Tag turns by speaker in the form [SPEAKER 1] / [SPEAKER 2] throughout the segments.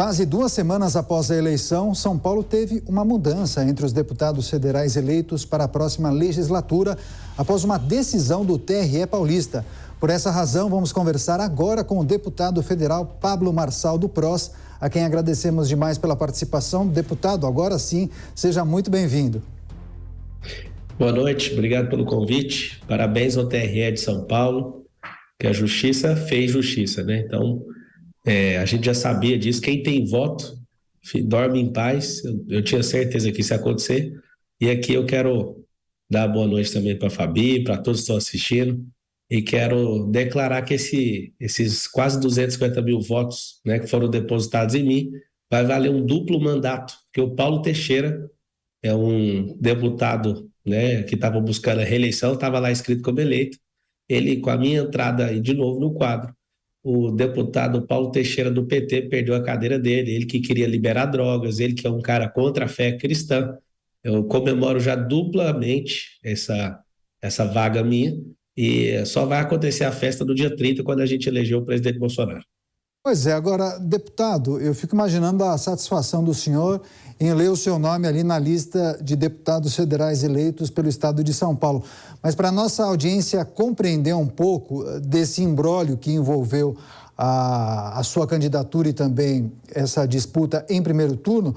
[SPEAKER 1] Quase 2 semanas após a eleição, São Paulo teve uma mudança entre os deputados federais eleitos para a próxima legislatura, após uma decisão do TRE paulista. Por essa razão, vamos conversar agora com o deputado federal Pablo Marçal do PROS, a quem agradecemos demais pela participação. Deputado, agora sim, seja muito bem-vindo.
[SPEAKER 2] Boa noite, obrigado pelo convite. Parabéns ao TRE de São Paulo, que a justiça fez justiça, né? Então, a gente já sabia disso. Quem tem voto dorme em paz. Eu tinha certeza que isso ia acontecer. E aqui eu quero dar boa noite também para a Fabi, para todos que estão assistindo. E quero declarar que esses quase 250 mil votos, né, que foram depositados em mim, vai valer um duplo mandato, porque o Paulo Teixeira é um deputado, né, que estava buscando a reeleição, estava lá escrito como eleito. Ele, com a minha entrada aí de novo no quadro, o deputado Paulo Teixeira do PT perdeu a cadeira dele, ele que queria liberar drogas, ele que é um cara contra a fé cristã. Eu comemoro já duplamente essa vaga minha, e só vai acontecer a festa no dia 30, quando a gente elegeu o presidente Bolsonaro.
[SPEAKER 1] Pois é, agora, deputado, eu fico imaginando a satisfação do senhor em ler o seu nome ali na lista de deputados federais eleitos pelo estado de São Paulo. Mas para a nossa audiência compreender um pouco desse imbróglio que envolveu a sua candidatura e também essa disputa em primeiro turno,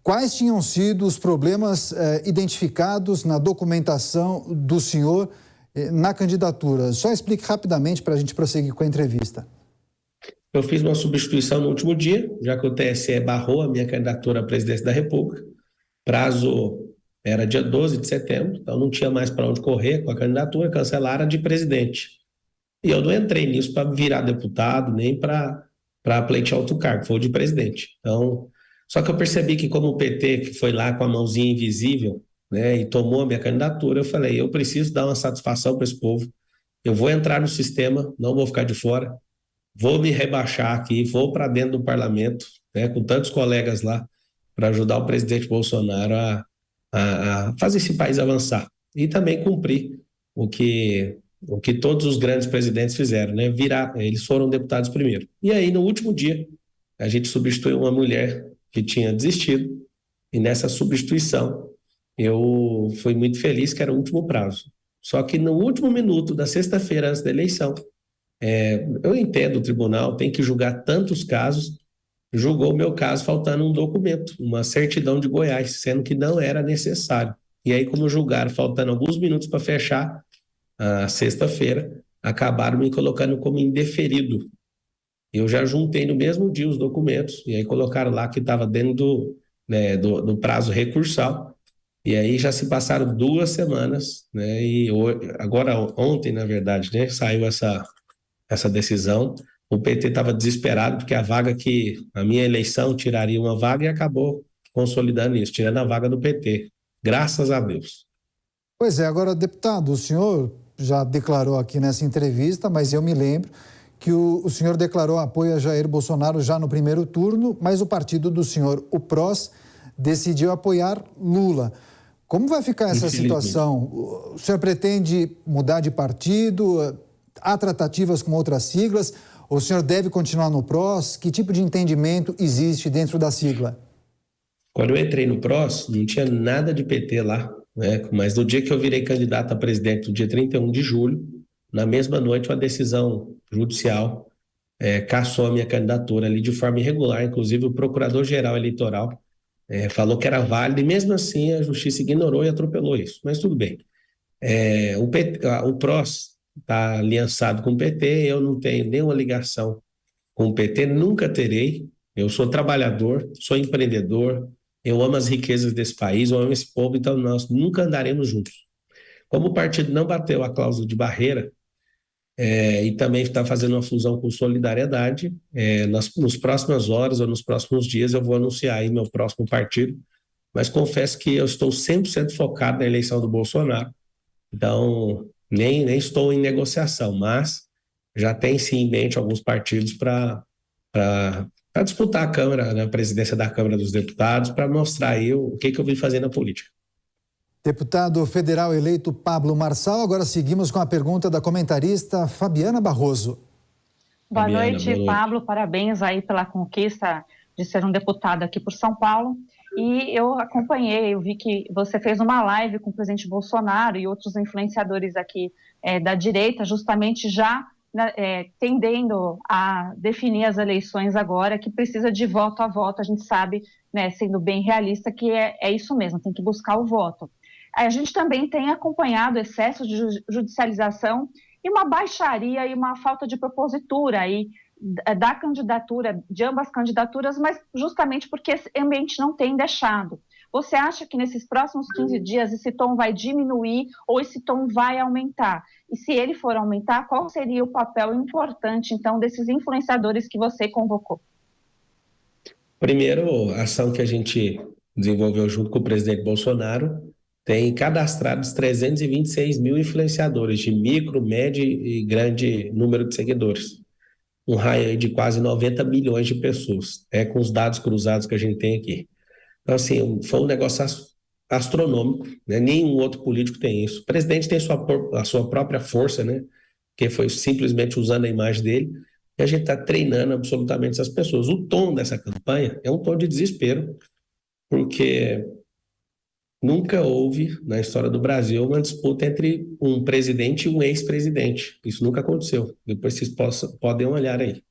[SPEAKER 1] quais tinham sido os problemas identificados na documentação do senhor na candidatura? Só explique rapidamente para a gente prosseguir com a entrevista.
[SPEAKER 2] Eu fiz uma substituição no último dia, já que o TSE barrou a minha candidatura à presidência da República. Prazo era dia 12 de setembro, então não tinha mais para onde correr com a candidatura, cancelaram a de presidente. E eu não entrei nisso para virar deputado, nem para pleitear outro cargo, foi o de presidente. Então, só que eu percebi que como o PT, que foi lá com a mãozinha invisível, né, e tomou a minha candidatura, eu falei, eu preciso dar uma satisfação para esse povo, eu vou entrar no sistema, não vou ficar de fora, vou me rebaixar aqui, vou para dentro do parlamento, né, com tantos colegas lá, para ajudar o presidente Bolsonaro a fazer esse país avançar. E também cumprir o que todos os grandes presidentes fizeram, né? Eles foram deputados primeiro. E aí, no último dia, a gente substituiu uma mulher que tinha desistido, e nessa substituição, eu fui muito feliz que era o último prazo. Só que no último minuto da sexta-feira antes da eleição, eu entendo o tribunal, tem que julgar tantos casos, julgou o meu caso faltando um documento, uma certidão de Goiás, sendo que não era necessário. E aí, como julgaram faltando alguns minutos para fechar a sexta-feira, acabaram me colocando como indeferido. Eu já juntei no mesmo dia os documentos, e aí colocaram lá que estava dentro do prazo recursal, e aí já se passaram 2 semanas, né? E agora, ontem, na verdade, né, saiu essa decisão. O PT estava desesperado porque a minha eleição tiraria uma vaga, e acabou consolidando isso, tirando a vaga do PT. Graças a Deus.
[SPEAKER 1] Pois é, agora, deputado, o senhor já declarou aqui nessa entrevista, mas eu me lembro que o senhor declarou apoio a Jair Bolsonaro já no primeiro turno, mas o partido do senhor, o PROS, decidiu apoiar Lula. Como vai ficar essa situação? O senhor pretende mudar de partido? Há tratativas com outras siglas? O senhor deve continuar no PROS? Que tipo de entendimento existe dentro da sigla?
[SPEAKER 2] Quando eu entrei no PROS, não tinha nada de PT lá, né? Mas no dia que eu virei candidato a presidente, no dia 31 de julho, na mesma noite, uma decisão judicial cassou a minha candidatura ali de forma irregular. Inclusive, o procurador-geral eleitoral falou que era válido, e mesmo assim a justiça ignorou e atropelou isso. Mas tudo bem. O PROS está aliançado com o PT, eu não tenho nenhuma ligação com o PT, nunca terei. Eu sou trabalhador, sou empreendedor, eu amo as riquezas desse país, eu amo esse povo, então nós nunca andaremos juntos. Como o partido não bateu a cláusula de barreira, e também está fazendo uma fusão com Solidariedade, nos próximas horas ou nos próximos dias eu vou anunciar aí meu próximo partido, mas confesso que eu estou 100% focado na eleição do Bolsonaro, então nem estou em negociação, mas já tem sim em mente alguns partidos para disputar a Câmara, né, a presidência da Câmara dos Deputados, para mostrar aí o que eu vim fazer na política.
[SPEAKER 1] Deputado federal eleito Pablo Marçal, agora seguimos com a pergunta da comentarista Fabiana Barroso.
[SPEAKER 3] Boa noite, Pablo, parabéns aí pela conquista de ser um deputado aqui por São Paulo, e eu acompanhei, eu vi que você fez uma live com o presidente Bolsonaro e outros influenciadores aqui da direita, justamente já tendendo a definir as eleições agora, que precisa de voto a voto, a gente sabe, né, sendo bem realista, que é isso mesmo, tem que buscar o voto. A gente também tem acompanhado excesso de judicialização e uma baixaria e uma falta de propositura aí da candidatura, de ambas candidaturas, mas justamente porque esse ambiente não tem deixado. Você acha que nesses próximos 15 dias esse tom vai diminuir ou esse tom vai aumentar? E se ele for aumentar, qual seria o papel importante, então, desses influenciadores que você convocou?
[SPEAKER 2] Primeiro, a ação que a gente desenvolveu junto com o presidente Bolsonaro tem cadastrados 326 mil influenciadores de micro, médio e grande número de seguidores. Um raio de quase 90 milhões de pessoas, com os dados cruzados que a gente tem aqui. Então, assim, foi um negócio astronômico, né? Nenhum outro político tem isso. O presidente tem a sua própria força, né? Que foi simplesmente usando a imagem dele, e a gente está treinando absolutamente essas pessoas. O tom dessa campanha é um tom de desespero, porque nunca houve, na história do Brasil, uma disputa entre um presidente e um ex-presidente. Isso nunca aconteceu. Depois vocês podem olhar aí.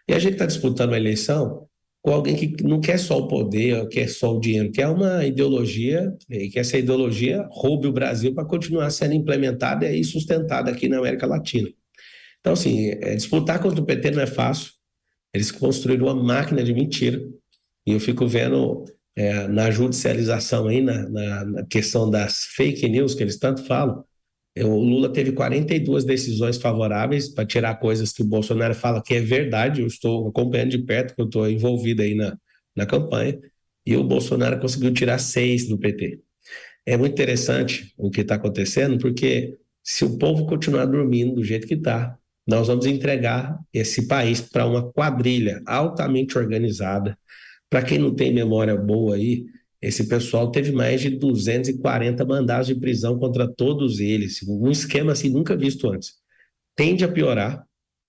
[SPEAKER 2] E a gente está disputando a eleição com alguém que não quer só o poder, quer só o dinheiro, quer uma ideologia, e que essa ideologia roube o Brasil para continuar sendo implementada e sustentada aqui na América Latina. Então, assim, disputar contra o PT não é fácil. Eles construíram uma máquina de mentira. E eu fico vendo na judicialização aí, na questão das fake news que eles tanto falam, o Lula teve 42 decisões favoráveis para tirar coisas que o Bolsonaro fala que é verdade. Eu estou acompanhando de perto, porque eu estou envolvido aí na campanha, e o Bolsonaro conseguiu tirar 6 do PT. É muito interessante o que está acontecendo, porque se o povo continuar dormindo do jeito que está, nós vamos entregar esse país para uma quadrilha altamente organizada. Para quem não tem memória boa aí, esse pessoal teve mais de 240 mandados de prisão contra todos eles, um esquema assim nunca visto antes. Tende a piorar,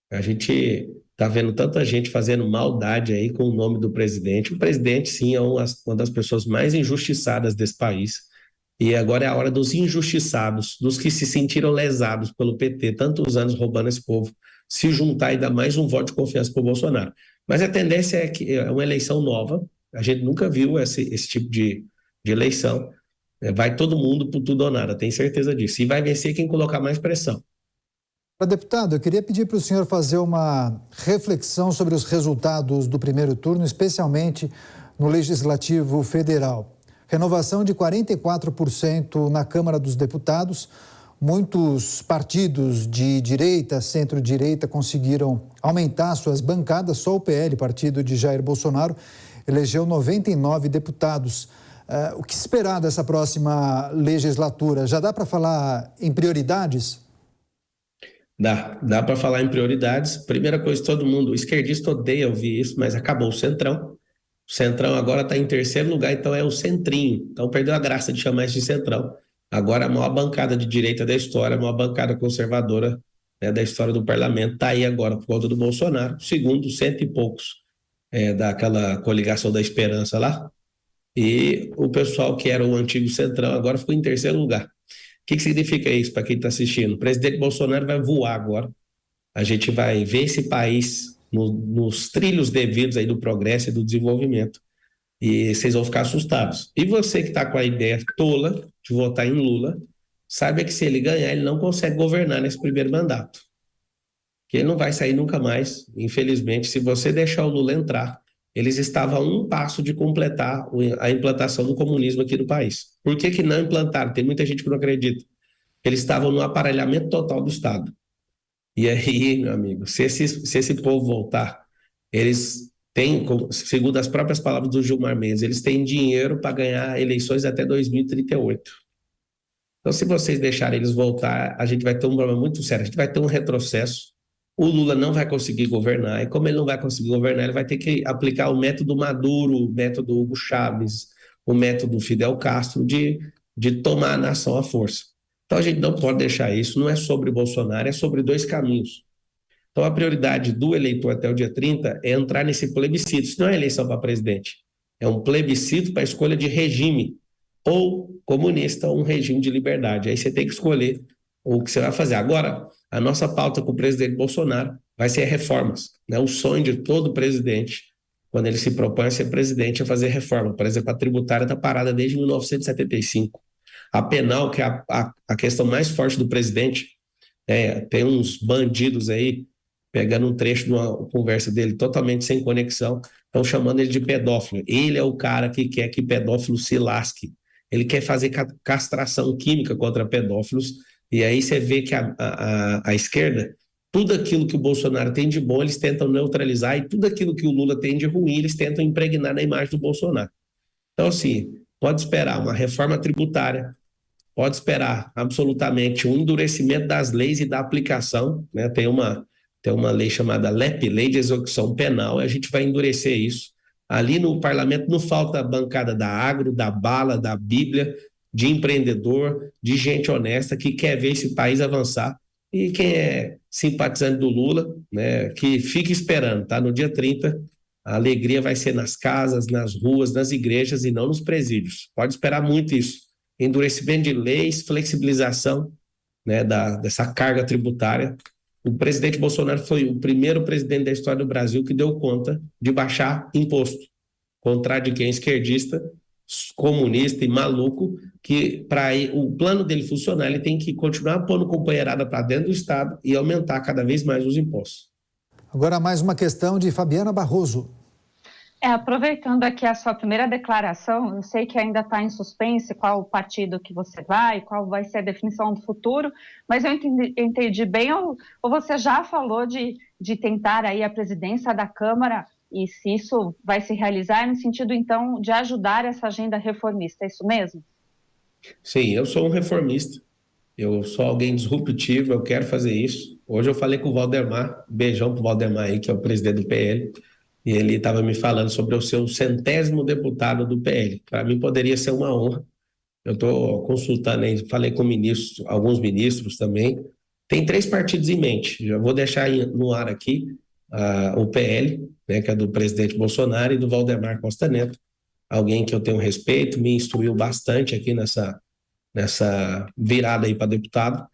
[SPEAKER 2] a gente está vendo tanta gente fazendo maldade aí com o nome do presidente. O presidente, sim, é uma das pessoas mais injustiçadas desse país, e agora é a hora dos injustiçados, dos que se sentiram lesados pelo PT, tantos anos roubando esse povo, se juntar e dar mais um voto de confiança para o Bolsonaro. Mas a tendência é que é uma eleição nova, a gente nunca viu esse tipo de eleição. Vai todo mundo por tudo ou nada, tenho certeza disso. E vai vencer quem colocar mais pressão.
[SPEAKER 1] Deputado, eu queria pedir para o senhor fazer uma reflexão sobre os resultados do primeiro turno, especialmente no Legislativo Federal. Renovação de 44% na Câmara dos Deputados. Muitos partidos de direita, centro-direita, conseguiram aumentar suas bancadas. Só o PL, partido de Jair Bolsonaro, elegeu 99 deputados. O que esperar dessa próxima legislatura? Já dá para falar em prioridades?
[SPEAKER 2] Dá para falar em prioridades. Primeira coisa, todo mundo, o esquerdista odeia ouvir isso, mas acabou o Centrão. O Centrão agora está em terceiro lugar, então é o Centrinho. Então perdeu a graça de chamar isso de Centrão. Agora a maior bancada de direita da história, a maior bancada conservadora, né, da história do parlamento, está aí agora por conta do Bolsonaro. Segundo, 100 e poucos daquela coligação da esperança lá. E o pessoal que era o antigo Centrão agora ficou em terceiro lugar. O que significa isso para quem está assistindo? O presidente Bolsonaro vai voar agora. A gente vai ver esse país nos trilhos devidos aí do progresso e do desenvolvimento. E vocês vão ficar assustados. E você que está com a ideia tola de votar em Lula, saiba que se ele ganhar, ele não consegue governar nesse primeiro mandato. Que ele não vai sair nunca mais, infelizmente. Se você deixar o Lula entrar, eles estavam a um passo de completar a implantação do comunismo aqui no país. Por que não implantaram? Tem muita gente que não acredita. Eles estavam no aparelhamento total do Estado. E aí, meu amigo, se esse povo voltar, eles têm, segundo as próprias palavras do Gilmar Mendes, eles têm dinheiro para ganhar eleições até 2038. Então, se vocês deixarem eles voltar, a gente vai ter um problema muito sério. A gente vai ter um retrocesso. O Lula não vai conseguir governar. E como ele não vai conseguir governar, ele vai ter que aplicar o método Maduro, o método Hugo Chávez, o método Fidel Castro de tomar a nação à força. Então, a gente não pode deixar isso. Não é sobre Bolsonaro, é sobre dois caminhos. Então, a prioridade do eleitor até o dia 30 é entrar nesse plebiscito. Isso não é eleição para presidente, é um plebiscito para escolha de regime, ou comunista ou um regime de liberdade. Aí você tem que escolher o que você vai fazer. Agora, a nossa pauta com o presidente Bolsonaro vai ser reformas, né? O sonho de todo presidente, quando ele se propõe a ser presidente, é fazer reforma. Por exemplo, a tributária está parada desde 1975. A penal, que é a questão mais forte do presidente, tem uns bandidos aí pegando um trecho de uma conversa dele totalmente sem conexão, estão chamando ele de pedófilo. Ele é o cara que quer que pedófilo se lasque. Ele quer fazer castração química contra pedófilos, e aí você vê que a esquerda, tudo aquilo que o Bolsonaro tem de bom, eles tentam neutralizar, e tudo aquilo que o Lula tem de ruim, eles tentam impregnar na imagem do Bolsonaro. Então, assim, pode esperar uma reforma tributária, pode esperar absolutamente um endurecimento das leis e da aplicação, né? Tem uma lei chamada LEP, Lei de Execução Penal, e a gente vai endurecer isso. Ali no parlamento não falta a bancada da agro, da bala, da Bíblia, de empreendedor, de gente honesta que quer ver esse país avançar. E quem é simpatizante do Lula, né, que fique esperando, tá? No dia 30, a alegria vai ser nas casas, nas ruas, nas igrejas e não nos presídios. Pode esperar muito isso. Endurecimento de leis, flexibilização, né, dessa carga tributária. O presidente Bolsonaro foi o primeiro presidente da história do Brasil que deu conta de baixar imposto. Contrário de quem é esquerdista, comunista e maluco, que para o plano dele funcionar, ele tem que continuar pondo companheirada para dentro do Estado e aumentar cada vez mais os impostos.
[SPEAKER 1] Agora mais uma questão de Fabiana Barroso.
[SPEAKER 3] Aproveitando aqui a sua primeira declaração, eu sei que ainda está em suspense qual partido que você vai, qual vai ser a definição do futuro, mas eu entendi bem, ou você já falou de tentar aí a presidência da Câmara, e se isso vai se realizar no sentido, então, de ajudar essa agenda reformista, é isso mesmo?
[SPEAKER 2] Sim, eu sou um reformista, eu sou alguém disruptivo, eu quero fazer isso. Hoje eu falei com o Valdemar, beijão pro Valdemar aí, que é o presidente do PL, e ele estava me falando sobre eu ser o 100º deputado do PL. Para mim poderia ser uma honra. Eu estou consultando aí, falei com ministros, alguns ministros também. Tem 3 partidos em mente. Já vou deixar no ar aqui o PL, né, que é do presidente Bolsonaro, e do Valdemar Costa Neto, alguém que eu tenho respeito, me instruiu bastante aqui nessa virada aí para deputado.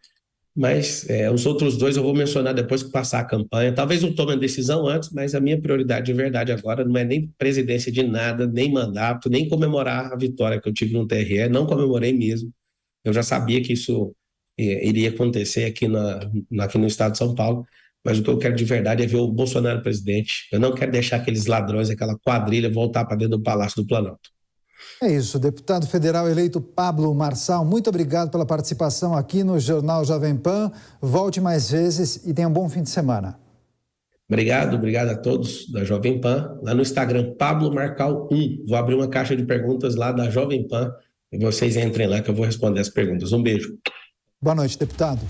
[SPEAKER 2] Mas os outros 2 eu vou mencionar depois que passar a campanha. Talvez eu tome a decisão antes, mas a minha prioridade de verdade agora não é nem presidência de nada, nem mandato, nem comemorar a vitória que eu tive no TRE. Não comemorei mesmo. Eu já sabia que isso iria acontecer aqui no estado de São Paulo. Mas o que eu quero de verdade é ver o Bolsonaro presidente. Eu não quero deixar aqueles ladrões, aquela quadrilha voltar para dentro do Palácio do Planalto.
[SPEAKER 1] É isso, deputado federal eleito Pablo Marçal, muito obrigado pela participação aqui no Jornal Jovem Pan. Volte mais vezes e tenha um bom fim de semana.
[SPEAKER 2] Obrigado a todos da Jovem Pan. Lá no Instagram, Pablo Marçal 1. Vou abrir uma caixa de perguntas lá da Jovem Pan e vocês entrem lá que eu vou responder as perguntas. Um beijo.
[SPEAKER 1] Boa noite, deputado.